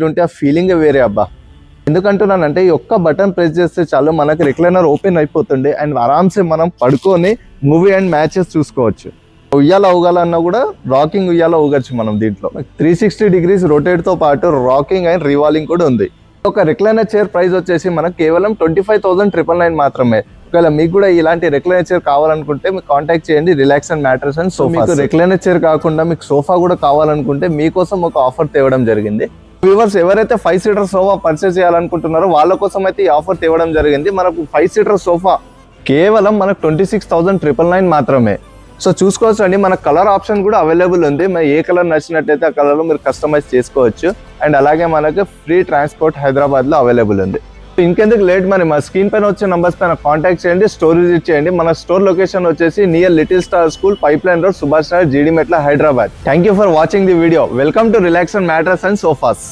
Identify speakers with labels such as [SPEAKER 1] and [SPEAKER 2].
[SPEAKER 1] ఉంటే ఆ ఫీలింగ్ వేరే అబ్బా. ఎందుకంటున్నానంటే ఈ ఒక్క బటన్ ప్రెస్ చేస్తే చాలు మనకి రిక్లైనర్ ఓపెన్ అయిపోతుంది అండ్ ఆరామ్సే మనం పడుకొని మూవీ అండ్ మ్యాచెస్ చూసుకోవచ్చు. ఉయ్యాల ఊగాలన్నా కూడా రాకింగ్ ఉయ్యాల ఊగచ్చు మనం. దీంట్లో 360 degrees రొటేట్తో పాటు రాకింగ్ అండ్ రివాల్వింగ్ కూడా ఉంది. ఒక రిక్లైనర్ చైర్ ప్రైస్ వచ్చేసి మనకు కేవలం 25,999 మాత్రమే. ఒకవేళ మీకు కూడా ఇలాంటి రిక్లైనర్ చైర్ కావాలనుకుంటే మీకు కాంటాక్ట్ చేయండి relax and mattress and sofa. మీకు రిక్లైనర్ చైర్ కాకుండా మీకు సోఫా కూడా కావాలనుకుంటే మీకోసం ఒక ఆఫర్ తేవడం జరిగింది. వ్యూవర్స్ ఎవరైతే 5-seater సోఫా పర్చేస్ చేయాలనుకుంటున్నారో వాళ్ళ కోసం అయితే ఈ ఆఫర్ తేవడం జరిగింది. మనకు 5-seater సోఫా కేవలం మనకు 26,999 మాత్రమే. సో చూసుకోవచ్చు అండి, మన కలర్ ఆప్షన్ కూడా అవైలబుల్ ఉంది. మరి ఏ కలర్ నచ్చినట్టయితే ఆ కలర్లో మీరు కస్టమైజ్ చేసుకోవచ్చు. అండ్ అలాగే మనకి ఫ్రీ ట్రాన్స్పోర్ట్ హైదరాబాద్లో అవైలబుల్ ఉంది. ఇంకెందుకు లేట్, మరి మా స్క్రీన్ పైన వచ్చే నంబర్స్ పైన కాంటాక్ట్ చేయండి, స్టోర్ విజిట్ చేయండి. మన స్టోర్ లొకేషన్ వచ్చేసి near little star school, pipeline road, Subhash Nagar, జీడీ మెట్ల, Hyderabad. Thank you for watching the video. Welcome to relax and mattress and sofas.